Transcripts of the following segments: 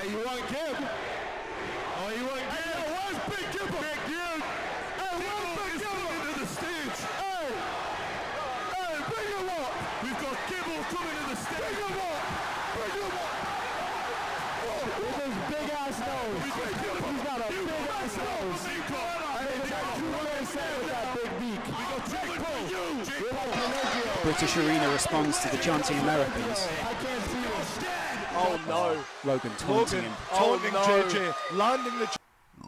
Hey, you want Gib? Oh, you want Gib? Hey, where's Big Gib? Big Gib! Hey, where's Big Gib? Coming to the stage. Hey! Hey, bring him up! We've got Gibble coming to the stage. Bring him up! Bring him up! With his big ass nose. He's got a big ass nose. British arena responds to the chanting Americans. Oh no. Logan taunting him. Taunting JJ. Landing the...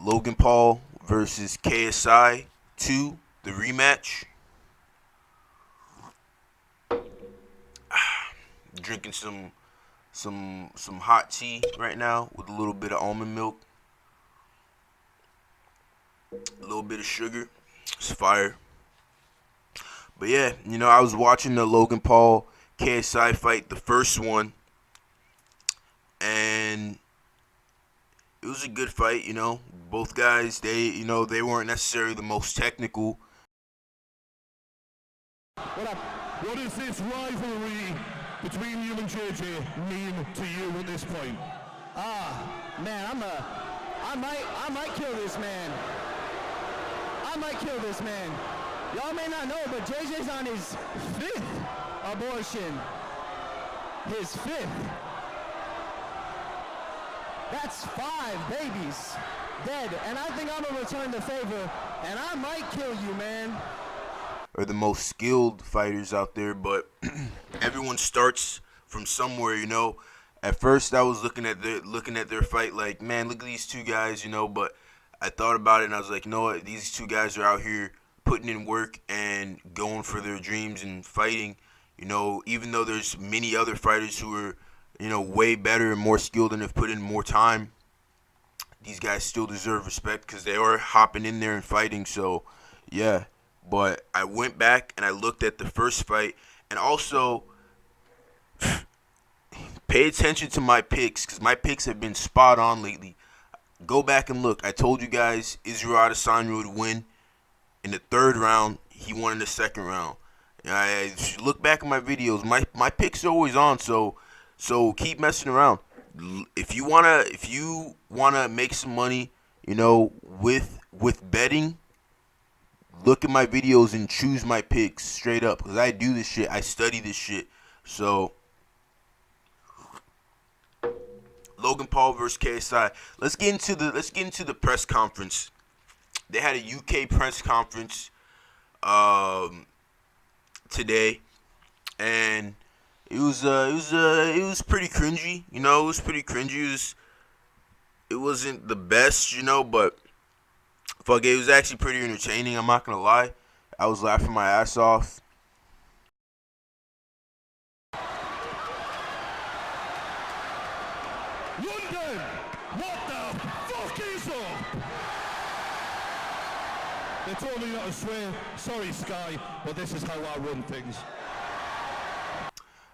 Logan Paul versus KSI 2, the rematch. Drinking some hot tea right now with a little bit of almond milk. A little bit of sugar. It's fire. But yeah, you know, I was watching the Logan Paul KSI fight, the first one, and it was a good fight. You know, both guys, they weren't necessarily the most technical. What does this rivalry between you and JJ mean to you at this point? Man, I might kill this man. I might kill this man. Y'all may not know, but JJ's on his 5th abortion. His 5th. That's 5 babies dead. And I think I'm gonna return the favor, and I might kill you, man. Are the most skilled fighters out there, but everyone starts from somewhere, you know. At first I was looking at their fight like, man, look at these two guys, you know, but I thought about it and I was like, you know what, these two guys are out here putting in work and going for their dreams and fighting, you know, even though there's many other fighters who are, you know, way better and more skilled and have put in more time. These guys still deserve respect because they are hopping in there and fighting. So, yeah. But I went back and I looked at the first fight, and also pay attention to my picks because my picks have been spot on lately. Go back and look. I told you guys Israel Adesanya would win in the 3rd round. He won in the 2nd round. If you look back at my videos, my picks are always on. So keep messing around. If you wanna make some money, you know, with betting, look at my videos and choose my picks straight up because I do this shit. I study this shit. So Logan Paul versus KSI. Let's get into the press conference. They had a UK press conference today, and it was pretty cringy. You know, it was pretty cringy. It wasn't the best, you know, but fuck it, it was actually pretty entertaining. I'm not gonna lie. I was laughing my ass off. London, what the fuck is up? They told me not to swear. Sorry, Sky, but this is how I run things.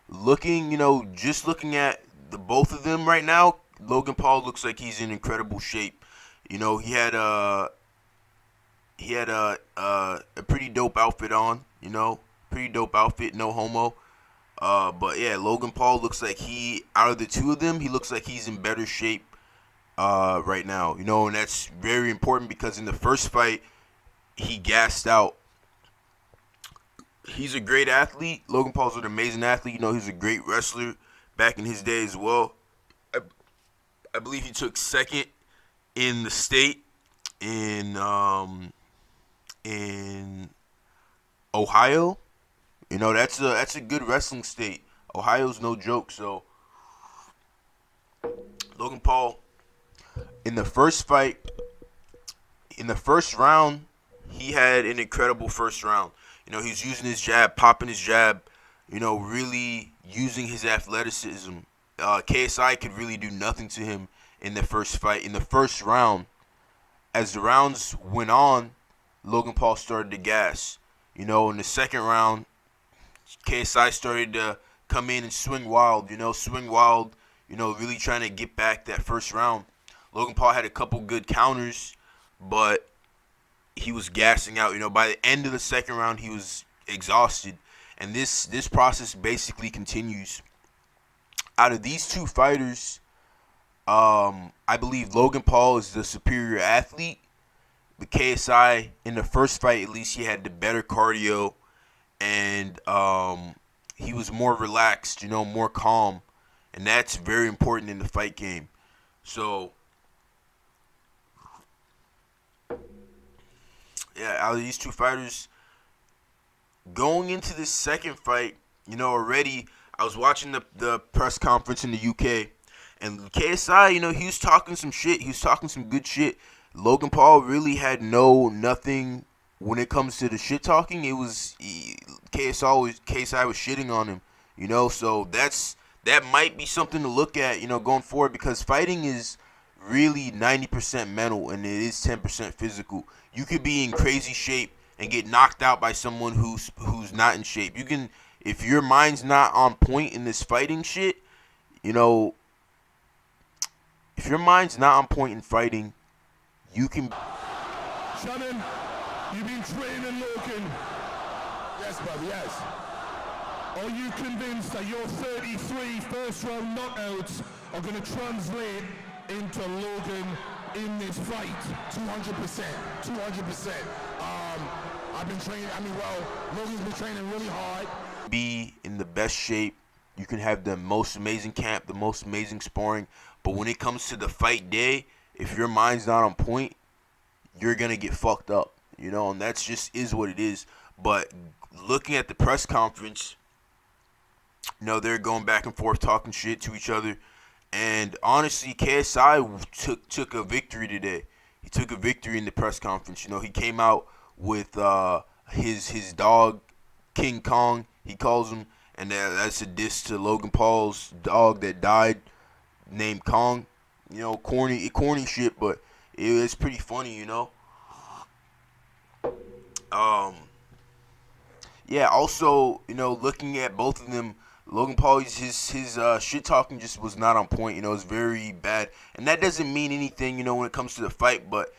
Looking, you know, just looking at the both of them right now, Logan Paul looks like he's in incredible shape. You know, he had a pretty dope outfit on. You know, pretty dope outfit, no homo. But yeah, Logan Paul looks like out of the two of them, he looks like he's in better shape right now. You know, and that's very important because in the first fight, he gassed out. He's a great athlete. Logan Paul's an amazing athlete. You know, he's a great wrestler back in his day as well. I believe he took 2nd in the state in Ohio. You know, that's a good wrestling state. Ohio's no joke. So Logan Paul in the first fight, in the first round, he had an incredible first round. You know, he was using his jab, popping his jab, you know, really using his athleticism. KSI could really do nothing to him in the first fight. In the first round, as the rounds went on, Logan Paul started to gas. You know, in the 2nd round, KSI started to come in and swing wild, really trying to get back that first round. Logan Paul had a couple good counters, but he was gassing out. You know, by the end of the 2nd round, he was exhausted. And this process basically continues. Out of these two fighters, I believe Logan Paul is the superior athlete. But KSI, in the first fight, at least he had the better cardio, and he was more relaxed, more calm, and that's very important in the fight game. So, yeah, out of these two fighters, going into this second fight, already I was watching the press conference in the UK, and KSI, he was talking some shit. He was talking some good shit. Logan Paul really had nothing when it comes to the shit talking. It was KSI was shitting on him, So that might be something to look at, going forward, because fighting is really 90% mental and it is 10% physical. You could be in crazy shape and get knocked out by someone who's not in shape. You can, if your mind's not on point in this fighting shit, if your mind's not on point in fighting, you can. Shannon, you've been training Logan. Yes, brother, yes. Are you convinced that your 33 first-round knockouts are going to translate into Logan in this fight? 200%. 200%. I've been training, Logan's been training really hard. Be in the best shape. You can have the most amazing camp, the most amazing sparring. But when it comes to the fight day, if your mind's not on point, you're going to get fucked up, and that's just is what it is. But looking at the press conference, they're going back and forth talking shit to each other. And honestly, KSI took a victory today. He took a victory in the press conference. He came out with his dog, King Kong, he calls him. And that's a diss to Logan Paul's dog that died, named Kong. Corny shit, but it's pretty funny, Yeah, also, looking at both of them, Logan Paul, his shit talking just was not on point. It was very bad. And that doesn't mean anything, when it comes to the fight. But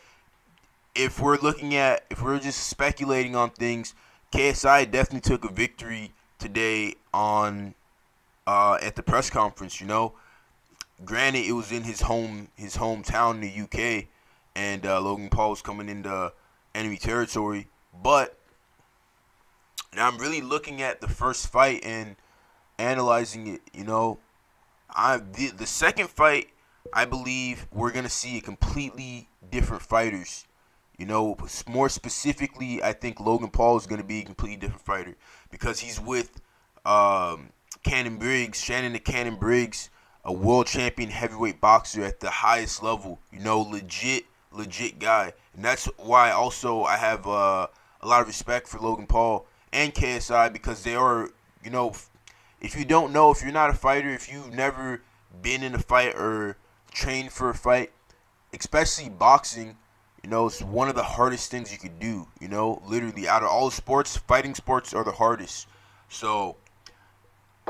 if we're just speculating on things, KSI definitely took a victory today on at the press conference, Granted, it was in his hometown in the UK, and Logan Paul was coming into enemy territory. But now I'm really looking at the first fight and analyzing it. The second fight, I believe we're gonna see a completely different fighters. More specifically, I think Logan Paul is gonna be a completely different fighter because he's with Shannon the Cannon Briggs, a world champion heavyweight boxer at the highest level, legit guy. And that's why also I have a lot of respect for Logan Paul and KSI, because they are, if you don't know, if you're not a fighter, if you've never been in a fight or trained for a fight, especially boxing, it's one of the hardest things you could do, literally out of all the sports, fighting sports are the hardest. So,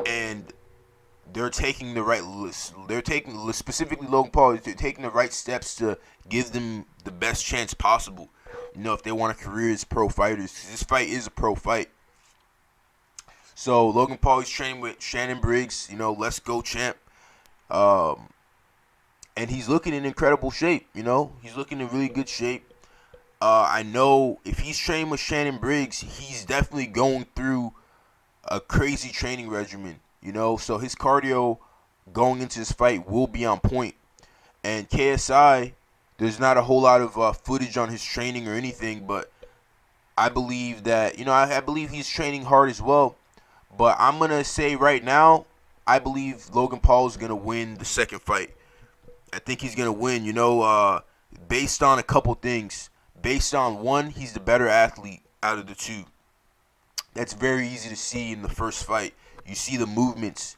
and they're taking the right list. Specifically Logan Paul, they're taking the right steps to give them the best chance possible. If they want a career as pro fighters, this fight is a pro fight. So Logan Paul is training with Shannon Briggs, let's go champ. And he's looking in incredible shape, He's looking in really good shape. I know if he's training with Shannon Briggs, he's definitely going through a crazy training regimen. So his cardio going into this fight will be on point. And KSI, there's not a whole lot of footage on his training or anything, but I believe that, I believe he's training hard as well. But I'm going to say right now, I believe Logan Paul is going to win the second fight. I think he's going to win, based on a couple things. Based on, one, he's the better athlete out of the two. That's very easy to see in the first fight. You see the movements,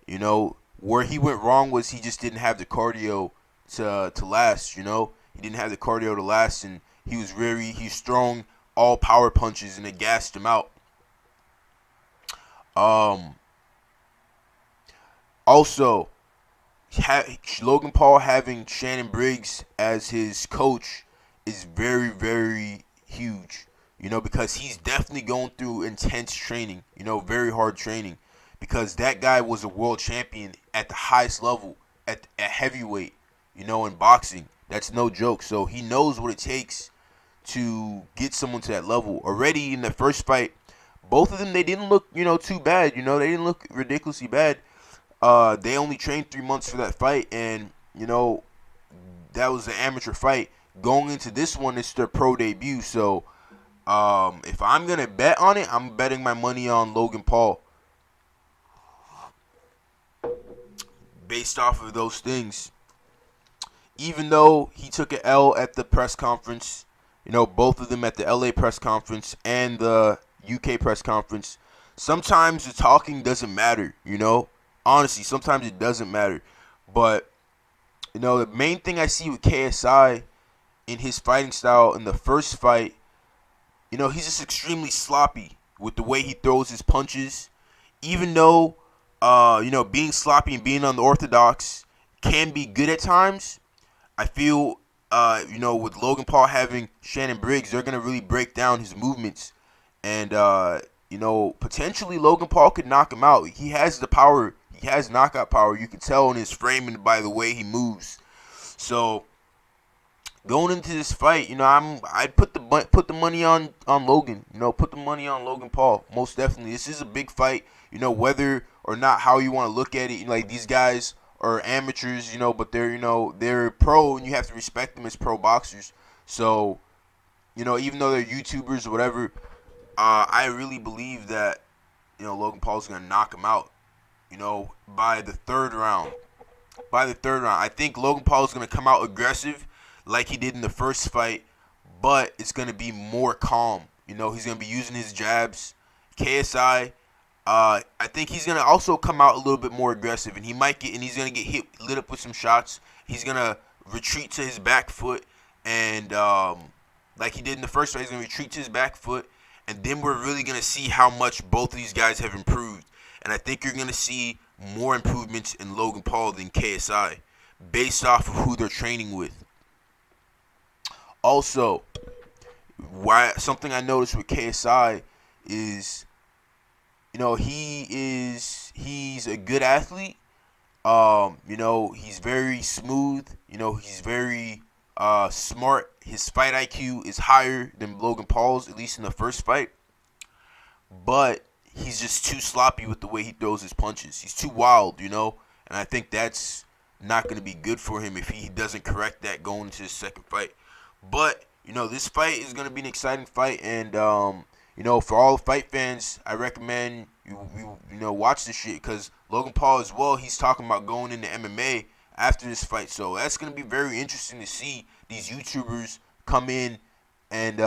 Where he went wrong was he just didn't have the cardio to last, He didn't have the cardio to last, and he's throwing all power punches, and it gassed him out. Also, Logan Paul having Shannon Briggs as his coach is very, very huge, because he's definitely going through intense training, very hard training, because that guy was a world champion at the highest level, at heavyweight, in boxing. That's no joke. So he knows what it takes to get someone to that level. Already in the first fight, both of them, they didn't look, too bad. They didn't look ridiculously bad. They only trained 3 months for that fight, and, that was an amateur fight. Going into this one, it's their pro debut. So if I'm going to bet on it, I'm betting my money on Logan Paul. Based off of those things. Even though he took an L at the press conference, both of them at the LA press conference and the UK press conference, sometimes the talking doesn't matter, Honestly, sometimes it doesn't matter. But, the main thing I see with KSI in his fighting style in the first fight, he's just extremely sloppy with the way he throws his punches. Even though, being sloppy and being unorthodox can be good at times, I feel, with Logan Paul having Shannon Briggs, they're going to really break down his movements. And, potentially Logan Paul could knock him out. He has the power. He has knockout power. You can tell in his frame and by the way he moves. So, going into this fight, I'd put the money on Logan. Put the money on Logan Paul. Most definitely. This is a big fight. Whether or not how you want to look at it. Like, these guys are amateurs, but they're pro, and you have to respect them as pro boxers. So, even though they're YouTubers or whatever, I really believe that, Logan Paul's going to knock him out, by the third round. I think Logan Paul is going to come out aggressive like he did in the first fight, but it's going to be more calm. He's going to be using his jabs. KSI, I think he's going to also come out a little bit more aggressive, and he's going to get lit up with some shots. He's going to retreat to his back foot, and like he did in the first fight, he's going to retreat to his back foot, and then we're really going to see how much both of these guys have improved. And I think you're going to see more improvements in Logan Paul than KSI based off of who they're training with. Also, something I noticed with KSI is, he's a good athlete. He's very smooth. He's very smart. His fight IQ is higher than Logan Paul's, at least in the first fight. But he's just too sloppy with the way he throws his punches. He's too wild, and I think that's not going to be good for him if he doesn't correct that going into his second fight. But, this fight is going to be an exciting fight, and, for all the fight fans, I recommend you watch this shit, because Logan Paul as well, he's talking about going into MMA after this fight. So that's going to be very interesting to see these YouTubers come in and,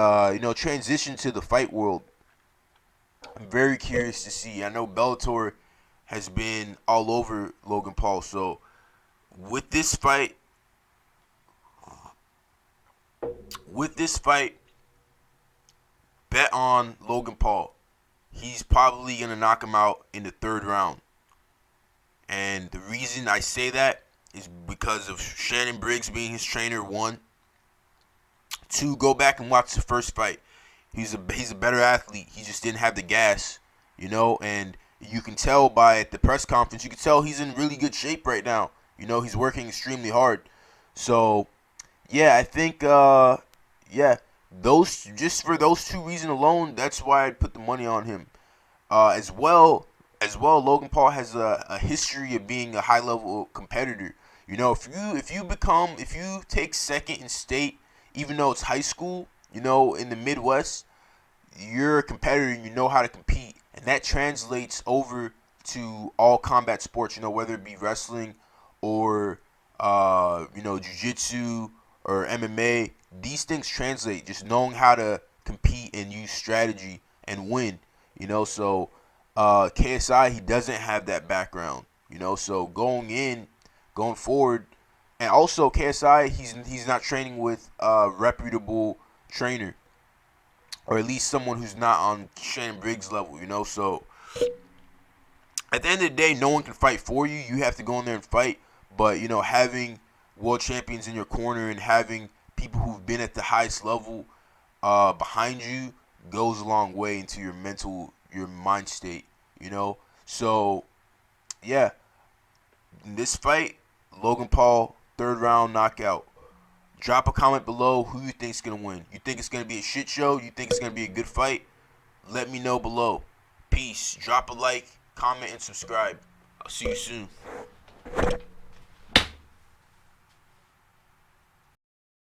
transition to the fight world. I'm very curious to see. I know Bellator has been all over Logan Paul. So with this fight, bet on Logan Paul. He's probably going to knock him out in the third round. And the reason I say that is because of Shannon Briggs being his trainer, 1. 2, go back and watch the first fight. He's a better athlete. He just didn't have the gas, and you can tell by the press conference, you can tell he's in really good shape right now. He's working extremely hard. So, yeah, I think, just for those 2 reasons alone, that's why I'd put the money on him. As well, Logan Paul has a history of being a high-level competitor. If you take second in state, even though it's high school, in the Midwest, you're a competitor and you know how to compete. And that translates over to all combat sports, whether it be wrestling or, jiu-jitsu or MMA. These things translate, just knowing how to compete and use strategy and win, So KSI, he doesn't have that background, So going forward, and also KSI, he's not training with a reputable trainer, or at least someone who's not on Shannon Briggs level, So at the end of the day, no one can fight for you. You have to go in there and fight. But, having world champions in your corner and having people who've been at the highest level behind you goes a long way into your mind state, So, yeah, in this fight, Logan Paul, third round knockout. Drop a comment below who you think's gonna win. You think it's gonna be a shit show? You think it's gonna be a good fight? Let me know below. Peace. Drop a like, comment, and subscribe. I'll see you soon.